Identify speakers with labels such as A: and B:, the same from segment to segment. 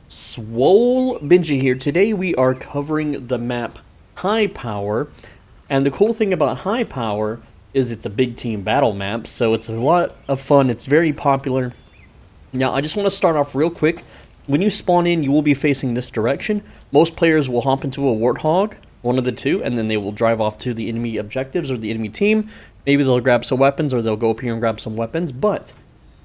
A: SwoleBenji here. Today we are covering the map Highpower, and the cool thing about Highpower is it's a big team battle map, so it's a lot of fun. It's very popular. Now, I just want to start off real quick. When you spawn in, you will be facing this direction. Most players will hop into a Warthog, one of the two, and then they will drive off to the enemy objectives or the enemy team. Maybe they'll grab some weapons, or they'll go up here and grab some weapons, but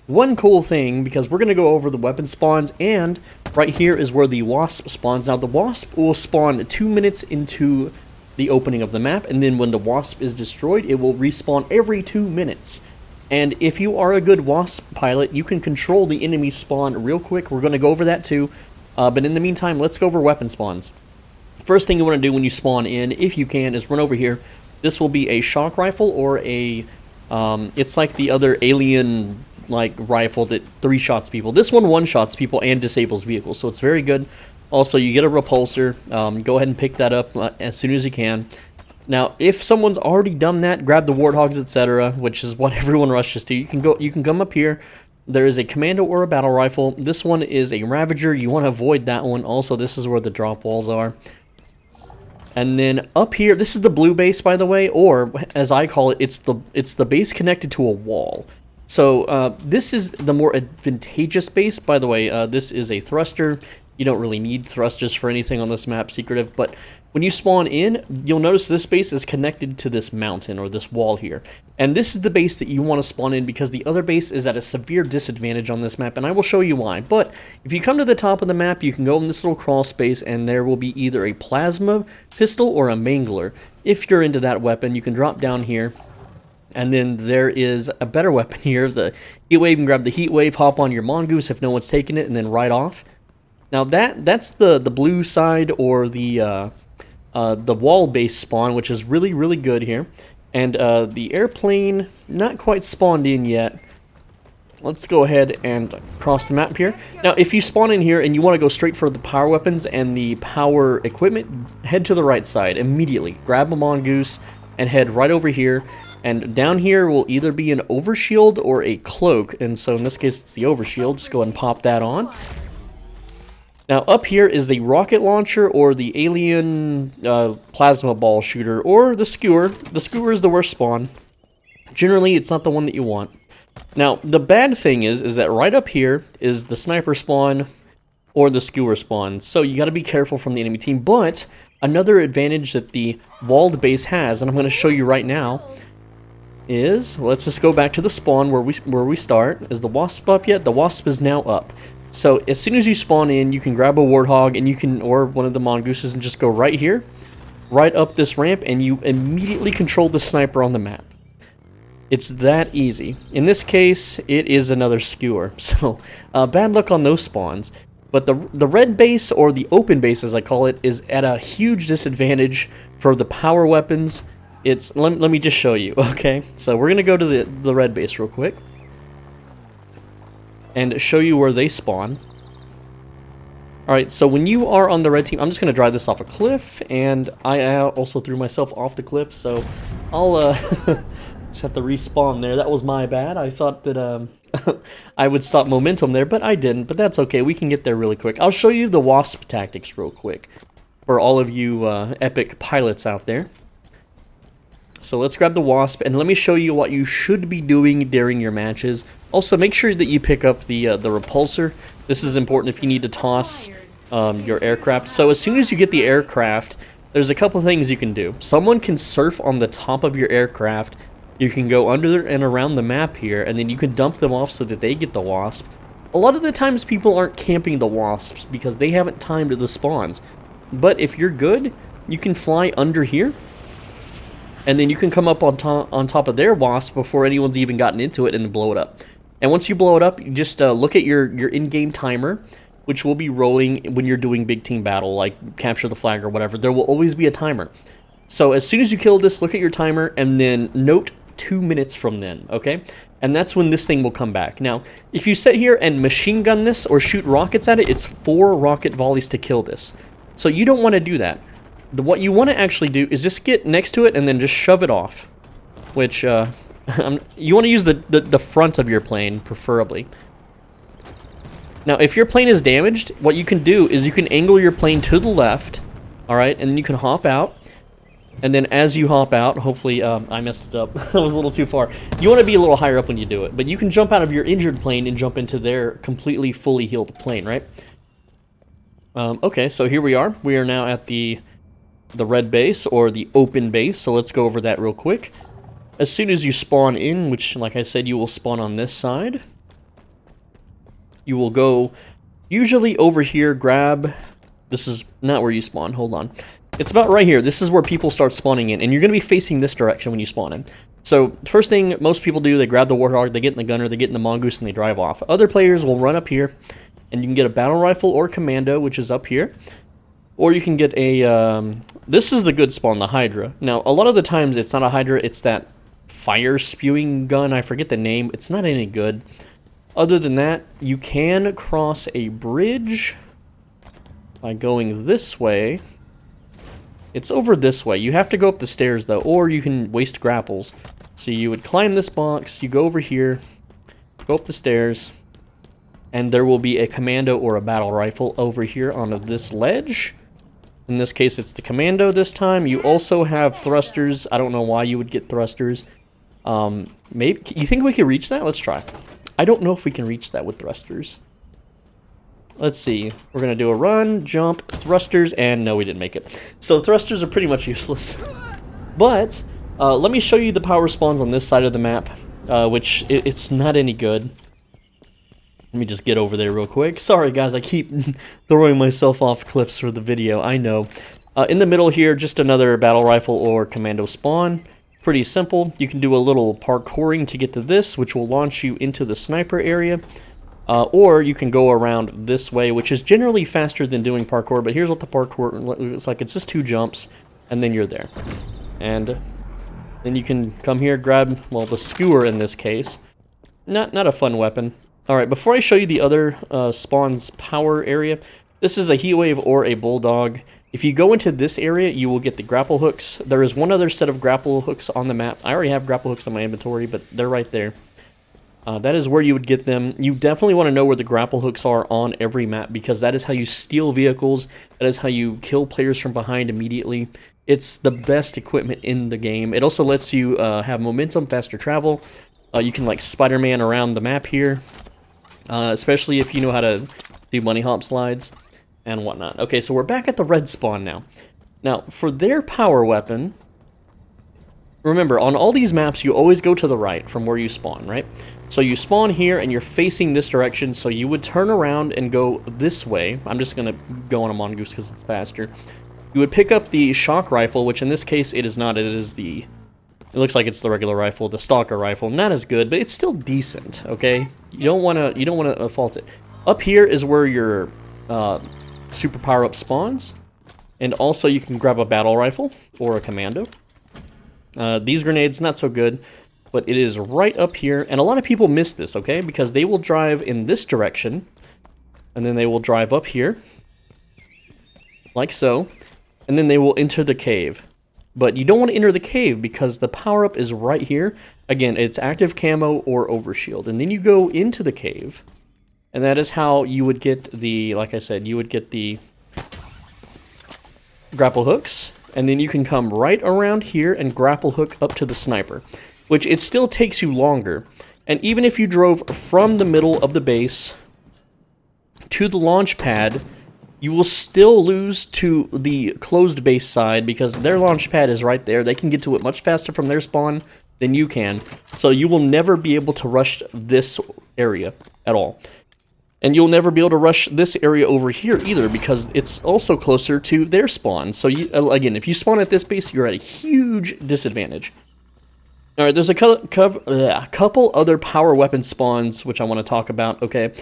A: one cool thing, because we're going to go over the weapon spawns, and right here is where the Wasp spawns. Now, the Wasp will spawn 2 minutes into the opening of the map, and then when the Wasp is destroyed, it will respawn every 2 minutes. And if you are a good Wasp pilot, you can control the enemy spawn real quick. We're going to go over that too. But in the meantime, let's go over weapon spawns. First thing you want to do when you spawn in, if you can, is run over here. This will be a shock rifle or a... it's like the other alien rifle that 3-shots people. This one 1-shots people and disables vehicles, so it's very good. Also, you get a repulsor. Go ahead and pick that up as soon as you can. Now, if someone's already done that, grab the Warthogs, etc., which is what everyone rushes to. You can come up here. There is a commando or a battle rifle. This one is a Ravager. You want to avoid that one. Also, this is where the drop walls are. And then up here, this is the blue base, by the way, or as I call it, it's the base connected to a wall. So this is the more advantageous base. By the way, this is a thruster. You don't really need thrusters for anything on this map, secretive, but when you spawn in, you'll notice this base is connected to this mountain or this wall here. And this is the base that you want to spawn in because the other base is at a severe disadvantage on this map, and I will show you why. But if you come to the top of the map, you can go in this little crawl space, and there will be either a plasma pistol or a mangler. If you're into that weapon, you can drop down here. And then there is a better weapon here, the heat wave. You can grab the heat wave, hop on your mongoose if no one's taking it, and then ride off. Now that's the blue side or the wall base spawn, which is really good here. And the airplane not quite spawned in yet. Let's go ahead and cross the map here. Now, if you spawn in here and you want to go straight for the power weapons and the power equipment, head to the right side immediately. Grab a mongoose and head right over here. And down here will either be an overshield or a cloak. And so in this case, it's the overshield. Just go ahead and pop that on. Now up here is the rocket launcher or the alien plasma ball shooter or the skewer. The skewer is the worst spawn. Generally, it's not the one that you want. Now, the bad thing is that right up here is the sniper spawn or the skewer spawn. So you got to be careful from the enemy team. But another advantage that the walled base has, and I'm going to show you right now, is, let's just go back to the spawn where we start. Is the Wasp up yet? The Wasp is now up. So as soon as you spawn in, you can grab a Warthog and you can, or one of the mongooses, and just go right here, right up this ramp, and you immediately control the sniper on the map. It's that easy. In this case, it is another skewer. So bad luck on those spawns. But the red base, or the open base as I call it, is at a huge disadvantage for the power weapons. It's let me just show you, okay? So we're gonna go to the red base real quick and show you where they spawn. Alright, so when you are on the red team, I'm just gonna drive this off a cliff, and I also threw myself off the cliff, so I'll just have to respawn there. That was my bad. I thought that I would stop momentum there, but I didn't. But that's okay, we can get there really quick. I'll show you the Wasp tactics real quick for all of you epic pilots out there. So let's grab the Wasp, and let me show you what you should be doing during your matches. Also, make sure that you pick up the repulsor. This is important if you need to toss your aircraft. So as soon as you get the aircraft, there's a couple things you can do. Someone can surf on the top of your aircraft. You can go under and around the map here, and then you can dump them off so that they get the Wasp. A lot of the times people aren't camping the Wasps because they haven't timed the spawns. But if you're good, you can fly under here, and then you can come up on top of their Wasp before anyone's even gotten into it and blow it up. And once you blow it up, you just look at your in-game timer, which will be rolling when you're doing big team battle, like capture the flag or whatever. There will always be a timer. So as soon as you kill this, look at your timer, and then note 2 minutes from then, okay? And that's when this thing will come back. Now, if you sit here and machine gun this or shoot rockets at it, it's 4 rocket volleys to kill this. So you don't want to do that. What you want to actually do is just get next to it and then just shove it off, which you want to use the front of your plane, preferably. Now, if your plane is damaged, what you can do is you can angle your plane to the left, all right, and then you can hop out. And then as you hop out, hopefully, I messed it up. I was a little too far. You want to be a little higher up when you do it, but you can jump out of your injured plane and jump into their completely fully healed plane, right? Okay, so here we are. We are now at the red base, or the open base, so let's go over that real quick. As soon as you spawn in, which, like I said, you will spawn on this side, you will go usually over here, grab... This is not where you spawn, hold on. It's about right here. This is where people start spawning in, and you're going to be facing this direction when you spawn in. So, first thing most people do, they grab the Warthog, they get in the Gunner, they get in the Mongoose, and they drive off. Other players will run up here, and you can get a Battle Rifle or Commando, which is up here. Or you can get a, this is the good spawn, the Hydra. Now, a lot of the times, it's not a Hydra, it's that fire-spewing gun. I forget the name. It's not any good. Other than that, you can cross a bridge by going this way. It's over this way. You have to go up the stairs, though, or you can waste grapples. So you would climb this box, you go over here, go up the stairs, and there will be a Commando or a Battle Rifle over here on this ledge. In this case, it's the Commando this time. You also have thrusters. I don't know why you would get thrusters. Maybe you think we can reach that? Let's try. I don't know if we can reach that with thrusters. Let's see. We're going to do a run, jump, thrusters, and no, we didn't make it. So thrusters are pretty much useless. But let me show you the power spawns on this side of the map, which it's not any good. Let me just get over there real quick. Sorry, guys, I keep throwing myself off cliffs for the video, I know. In the middle here, just another Battle Rifle or Commando spawn. Pretty simple. You can do a little parkouring to get to this, which will launch you into the sniper area. Or you can go around this way, which is generally faster than doing parkour, but here's what the parkour looks like. It's just 2 jumps, and then you're there. And then you can come here, grab, well, the skewer in this case. Not a fun weapon. Alright, before I show you the other spawn's power area, this is a Heatwave or a Bulldog. If you go into this area, you will get the grapple hooks. There is one other set of grapple hooks on the map. I already have grapple hooks on my inventory, but they're right there. That is where you would get them. You definitely want to know where the grapple hooks are on every map, because that is how you steal vehicles. That is how you kill players from behind immediately. It's the best equipment in the game. It also lets you have momentum, faster travel. You can like Spider-Man around the map here, especially if you know how to do bunny hop slides and whatnot. Okay, so we're back at the red spawn now. Now, for their power weapon, remember, on all these maps, you always go to the right from where you spawn, right? So you spawn here, and you're facing this direction, so you would turn around and go this way. I'm just going to go on a Mongoose because it's faster. You would pick up the shock rifle, which in this case, it is not. It is the... It looks like it's the regular rifle, the stalker rifle. Not as good, but it's still decent, okay? You don't want to fault it. Up here is where your super power-up spawns. And also, you can grab a battle rifle or a Commando. These grenades, not so good, but it is right up here. And a lot of people miss this, okay? Because they will drive in this direction, and then they will drive up here, like so, and then they will enter the cave. But you don't want to enter the cave because the power-up is right here. Again, it's active camo or overshield. And then you go into the cave, and that is how you would get the, like I said, you would get the grapple hooks. And then you can come right around here and grapple hook up to the sniper, which it still takes you longer. And even if you drove from the middle of the base to the launch pad, you will still lose to the closed base side because their launch pad is right there. They can get to it much faster from their spawn than you can. So you will never be able to rush this area at all. And you'll never be able to rush this area over here either because it's also closer to their spawn. So, again, if you spawn at this base, you're at a huge disadvantage. Alright, there's a couple other power weapon spawns, which I want to talk about, okay?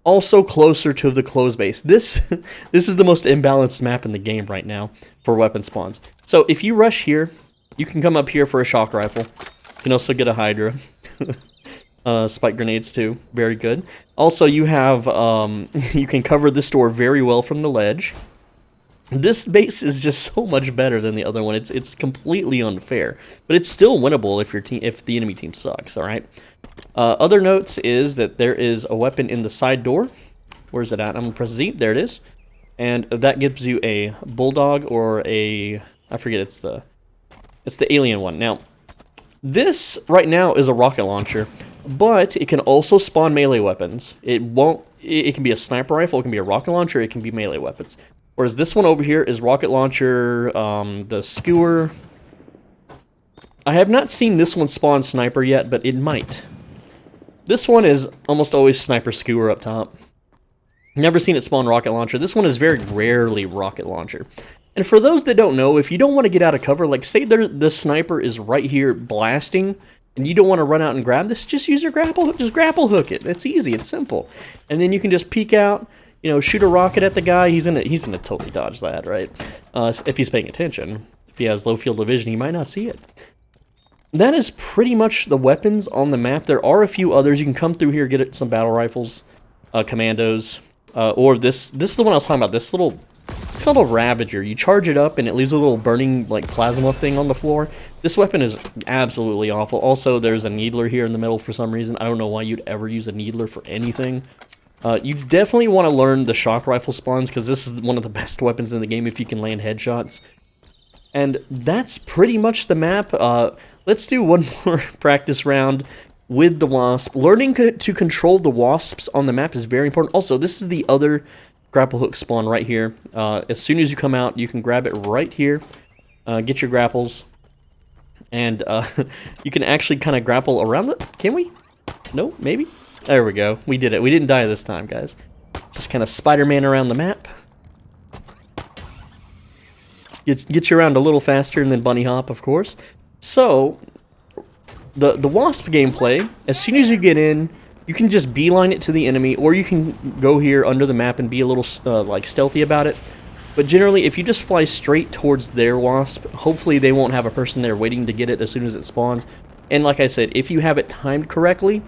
A: Also closer to the closed base. This is the most imbalanced map in the game right now for weapon spawns. So, if you rush here, you can come up here for a shock rifle. You can also get a Hydra. Spike grenades too, very good. Also, you have, you can cover this door very well from the ledge. This base is just so much better than the other one. It's completely unfair, but it's still winnable if the enemy team sucks. All right. Other notes is that there is a weapon in the side door. Where's it at? I'm gonna press Z. There it is. And that gives you a bulldog or a, I forget, it's the alien one. Now, this right now is a rocket launcher, but it can also spawn melee weapons. It can be a sniper rifle, it can be a rocket launcher, it can be melee weapons. Whereas this one over here is rocket launcher, the skewer. I have not seen this one spawn sniper yet, but it might. This one is almost always sniper skewer up top. Never seen it spawn rocket launcher. This one is very rarely rocket launcher. And for those that don't know, if you don't want to get out of cover, like say the sniper is right here blasting, and you don't want to run out and grab this, just use your grapple hook. Just grapple hook it. It's easy. It's simple. And then you can just peek out, you know, shoot a rocket at the guy. He's gonna totally dodge that, right? If he's paying attention. If he has low field of vision, he might not see it. That is pretty much the weapons on the map. There are a few others. You can come through here, get some battle rifles, commandos, or this is the one I was talking about. This little, it's called a Ravager. You charge it up and it leaves a little burning like plasma thing on the floor. This weapon is absolutely awful. Also, there's a needler here in the middle for some reason. I don't know why you'd ever use a needler for anything. You definitely want to learn the shock rifle spawns because this is one of the best weapons in the game if you can land headshots. And that's pretty much the map. Let's do one more practice round with the Wasp. Learning to control the Wasps on the map is very important. Also, this is the other grapple hook spawn right here. As soon as you come out, you can grab it right here. Get your grapples. And you can actually kind of grapple around it. Can we? No? Maybe? There we go. We did it. We didn't die this time, guys. Just kind of Spider-Man around the map. Get you around a little faster and then bunny hop, of course. So, the Wasp gameplay, as soon as you get in, you can just beeline it to the enemy, or you can go here under the map and be a little like stealthy about it. But generally, if you just fly straight towards their Wasp, hopefully they won't have a person there waiting to get it as soon as it spawns. And like I said, if you have it timed correctly,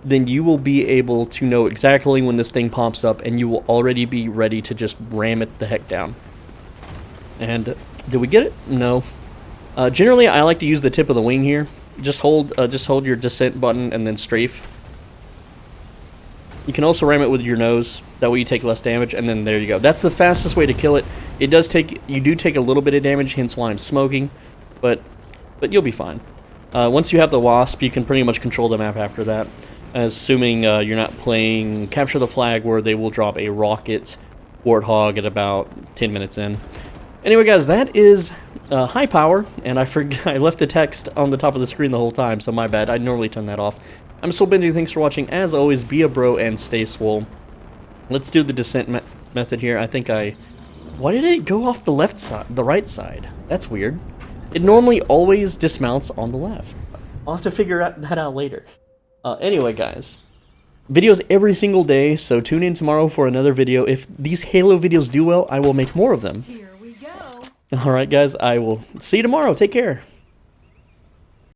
A: then you will be able to know exactly when this thing pops up, and you will already be ready to just ram it the heck down. And did we get it? No. Generally, I like to use the tip of the wing here. Just hold your descent button and then strafe. You can also ram it with your nose. That way you take less damage, and then there you go. That's the fastest way to kill it. You do take a little bit of damage, hence why I'm smoking, but you'll be fine. Once you have the Wasp, you can pretty much control the map after that. Assuming you're not playing Capture the Flag, where they will drop a rocket Warthog at about 10 minutes in. Anyway, guys, that is Highpower, and I left the text on the top of the screen the whole time, so my bad. I'd normally turn that off. I'm SwoleBenji, thanks for watching. As always, be a bro and stay swole. Let's do the descent method here. Why did it go off the left side, the right side? That's weird. It normally always dismounts on the left. I'll have to figure that out later. Anyway, guys, videos every single day, so tune in tomorrow for another video. If these Halo videos do well, I will make more of them.
B: Here we go.
A: Alright, guys, I will see you tomorrow. Take care.